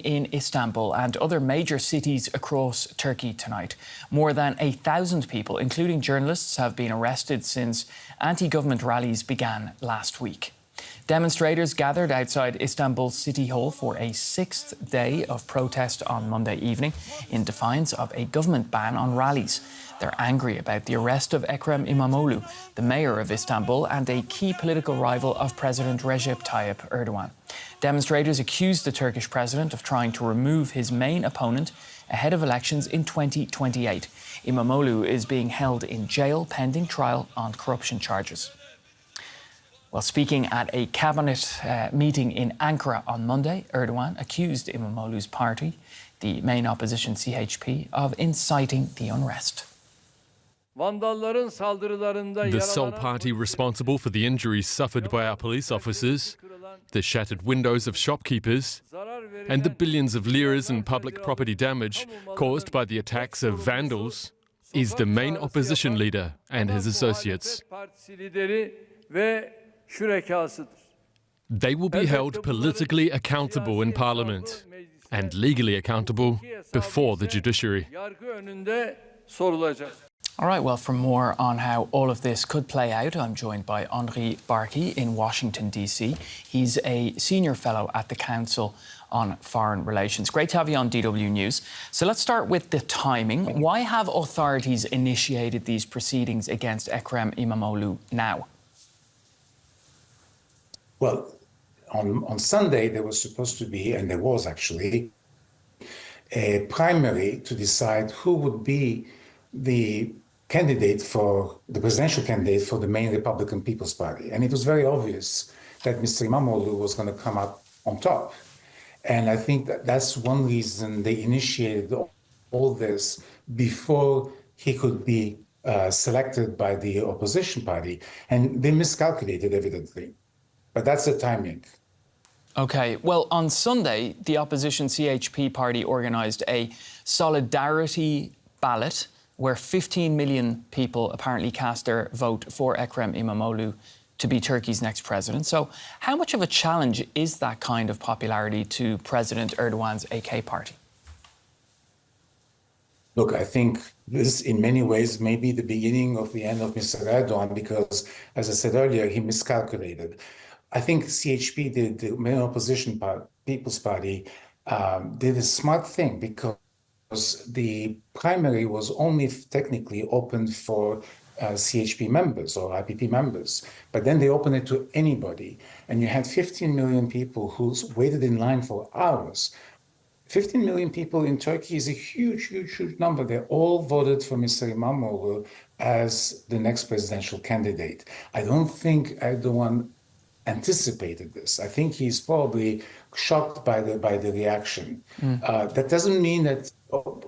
in Istanbul and other major cities across Turkey tonight. More than 1,000 people, including journalists, have been arrested since anti-government rallies began last week. Demonstrators gathered outside Istanbul City Hall for a sixth day of protest on Monday evening in defiance of a government ban on rallies. They're angry about the arrest of Ekrem Imamoglu, the mayor of Istanbul and a key political rival of President Recep Tayyip Erdogan. Demonstrators accused the Turkish president of trying to remove his main opponent ahead of elections in 2028. Imamoglu is being held in jail pending trial on corruption charges. Well, speaking at a cabinet meeting in Ankara on Monday, Erdogan accused Imamoglu's party, the main opposition CHP, of inciting the unrest. The sole party responsible for the injuries suffered by our police officers, the shattered windows of shopkeepers, and the billions of liras in public property damage caused by the attacks of vandals, is the main opposition leader and his associates. They will be held politically accountable in Parliament and legally accountable before the judiciary. All right, well, for more on how all of this could play out, I'm joined by Henri Barkey in Washington, D.C. He's a senior fellow at the Council on Foreign Relations. Great to have you on DW News. So let's start with the timing. Why have authorities initiated these proceedings against Ekrem Imamoglu now? Well, on Sunday, there was supposed to be, and there was actually, a primary to decide who would be the candidate for the presidential candidate for the main Republican People's Party. And it was very obvious that Mr. Imamoglu was going to come up on top. And I think that's one reason they initiated all this before he could be selected by the opposition party. And they miscalculated, evidently. But that's the timing. OK, well, on Sunday, the opposition CHP party organised a solidarity ballot where 15 million people apparently cast their vote for Ekrem Imamoglu to be Turkey's next president. So how much of a challenge is that kind of popularity to President Erdogan's AK party? Look, I think this, in many ways, may be the beginning of the end of Mr. Erdogan because, as I said earlier, he miscalculated. I think CHP, the main opposition People's Party, did a smart thing because the primary was only technically open for CHP members or IPP members, but then they opened it to anybody. And you had 15 million people who waited in line for hours. 15 million people in Turkey is a huge, huge, huge number. They all voted for Mr. Imamoglu as the next presidential candidate. I don't think Erdogan anticipated this. I think he's probably shocked by the reaction. That doesn't mean that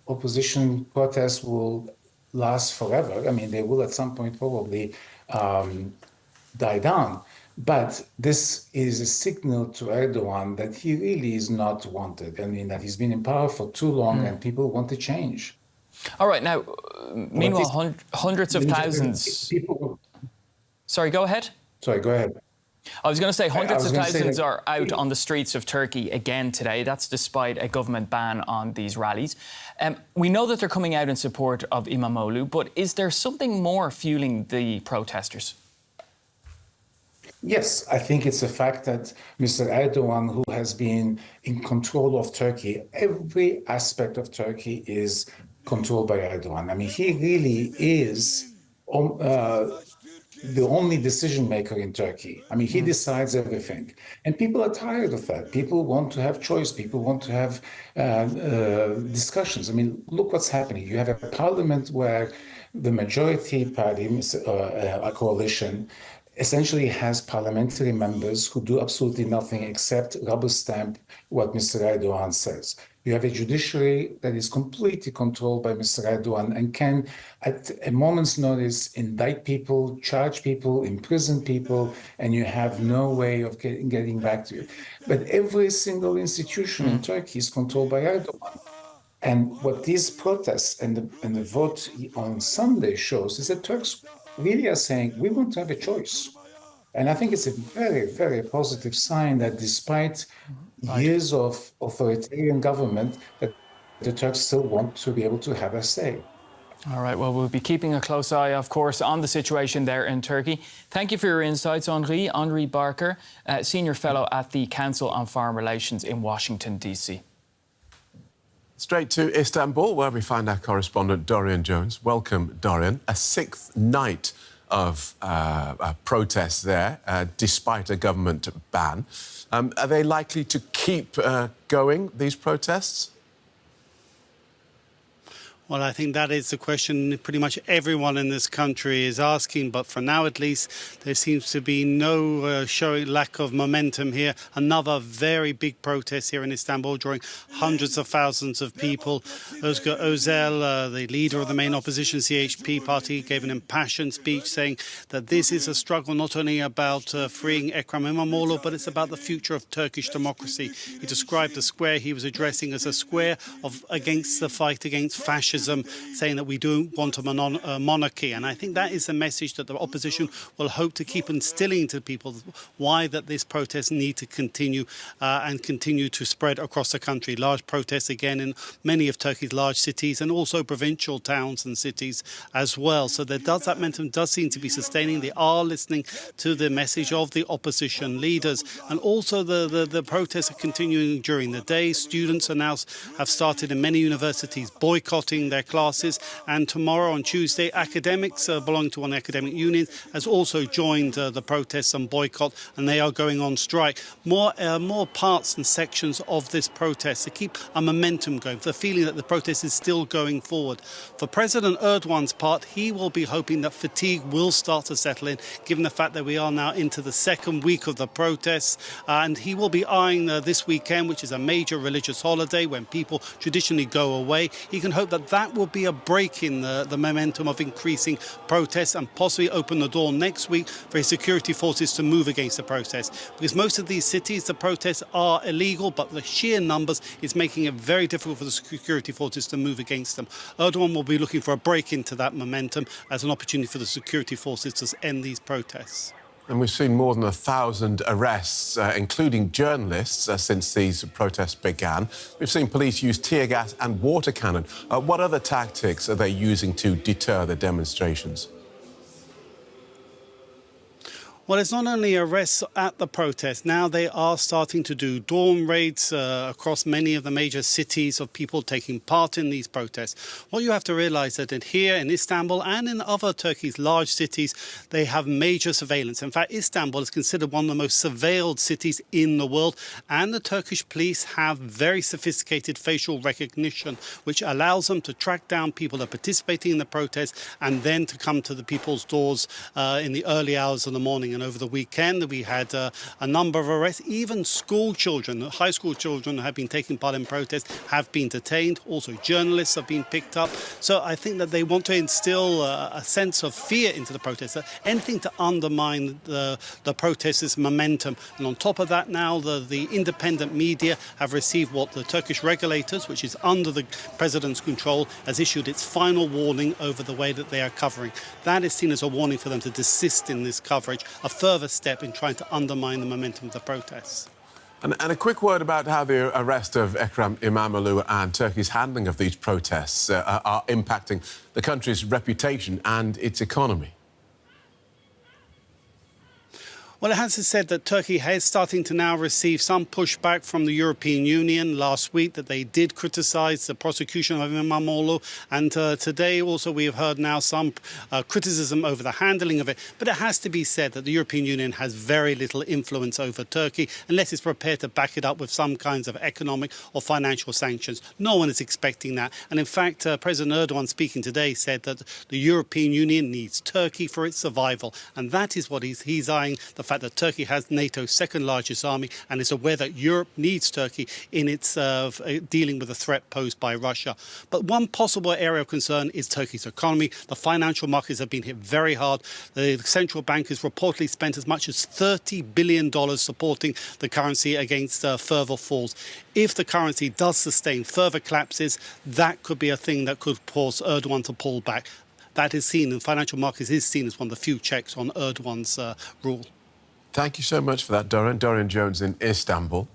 opposition protests will last forever. I mean, they will at some point probably die down. But this is a signal to Erdogan that he really is not wanted. I mean, that he's been in power for too long and people want to change. All right. Now, meanwhile, hundreds of thousands... Sorry, go ahead. Sorry, go ahead. I was going to say hundreds of thousands are out on the streets of Turkey again today. That's despite a government ban on these rallies. We know that they're coming out in support of Imamoglu, but is there something more fueling the protesters? Yes, I think it's a fact that Mr. Erdogan, who has been in control of Turkey, every aspect of Turkey is controlled by Erdogan. I mean, he really is the only decision maker in Turkey. I mean, he decides everything. And people are tired of that. People want to have choice. People want to have discussions. I mean, look what's happening. You have a parliament where the majority party, a coalition, essentially has parliamentary members who do absolutely nothing except rubber stamp what Mr. Erdogan says. You have a judiciary that is completely controlled by Mr. Erdogan and can, at a moment's notice, indict people, charge people, imprison people, and you have no way of getting back to you. But every single institution in Turkey is controlled by Erdogan. And what these protests and the vote on Sunday shows is that Turks really are saying, we want to have a choice. And I think it's a very, very positive sign that despite years of authoritarian government that the Turks still want to be able to have a say. All right, well, we'll be keeping a close eye, of course, on the situation there in Turkey. Thank you for your insights, Henri. Henri Barker, Senior Fellow at the Council on Foreign Relations in Washington, D.C. Straight to Istanbul, where we find our correspondent, Dorian Jones. Welcome, Dorian. A sixth night of protests there, despite a government ban. Are they likely to keep going, these protests? Well, I think that is the question pretty much everyone in this country is asking. But for now, at least, there seems to be no showing lack of momentum here. Another very big protest here in Istanbul, drawing hundreds of thousands of people. Özgür Özel, the leader of the main opposition CHP party, gave an impassioned speech saying that this is a struggle not only about freeing Ekrem Imamoglu, but it's about the future of Turkish democracy. He described the square he was addressing as a square against the fight against fascism, saying that we don't want a monarchy. And I think that is the message that the opposition will hope to keep instilling to people, why that this protest need to continue and continue to spread across the country. Large protests again in many of Turkey's large cities and also provincial towns and cities as well. So that momentum does seem to be sustaining. They are listening to the message of the opposition leaders. And also the protests are continuing during the day. Students have started in many universities boycotting their classes, and tomorrow on Tuesday academics belonging to one academic union has also joined the protests and boycott, and they are going on strike. More parts and sections of this protest to keep a momentum going, the feeling that the protest is still going forward. For President Erdogan's part, he will be hoping that fatigue will start to settle in, given the fact that we are now into the second week of the protests, and he will be eyeing this weekend, which is a major religious holiday when people traditionally go away. He can hope that will be a break in the momentum of increasing protests and possibly open the door next week for his security forces to move against the protests. Because most of these cities, the protests are illegal, but the sheer numbers is making it very difficult for the security forces to move against them. Erdogan will be looking for a break into that momentum as an opportunity for the security forces to end these protests. And we've seen more than 1,000 arrests, including journalists, since these protests began. We've seen police use tear gas and water cannon. What other tactics are they using to deter the demonstrations? Well, it's not only arrests at the protest. Now they are starting to do dawn raids across many of the major cities of people taking part in these protests. What you have to realise is that here in Istanbul and in other Turkey's large cities, they have major surveillance. In fact, Istanbul is considered one of the most surveilled cities in the world, and the Turkish police have very sophisticated facial recognition, which allows them to track down people that are participating in the protest and then to come to the people's doors in the early hours of the morning. And over the weekend, we had a number of arrests. Even school children, high school children who have been taking part in protests have been detained. Also, journalists have been picked up. So I think that they want to instill a sense of fear into the protests, anything to undermine the protesters' momentum. And on top of that, now the independent media have received what the Turkish regulators, which is under the president's control, has issued its final warning over the way that they are covering. That is seen as a warning for them to desist in this coverage, a further step in trying to undermine the momentum of the protests. And a quick word about how the arrest of Ekrem Imamoglu and Turkey's handling of these protests are impacting the country's reputation and its economy. Well, it has to be said that Turkey is starting to now receive some pushback from the European Union last week, that they did criticise the prosecution of Imamoglu. And today also we have heard now some criticism over the handling of it. But it has to be said that the European Union has very little influence over Turkey unless it's prepared to back it up with some kinds of economic or financial sanctions. No one is expecting that. And in fact, President Erdogan speaking today said that the European Union needs Turkey for its survival. And that is what he's eyeing, the fact that Turkey has NATO's second largest army and is aware that Europe needs Turkey in its dealing with the threat posed by Russia. But one possible area of concern is Turkey's economy. The financial markets have been hit very hard. The central bank has reportedly spent as much as $30 billion supporting the currency against further falls. If the currency does sustain further collapses, that could be a thing that could force Erdogan to pull back. That is seen in financial markets, is seen as one of the few checks on Erdogan's rule. Thank you so much for that, Dorian. Dorian Jones in Istanbul.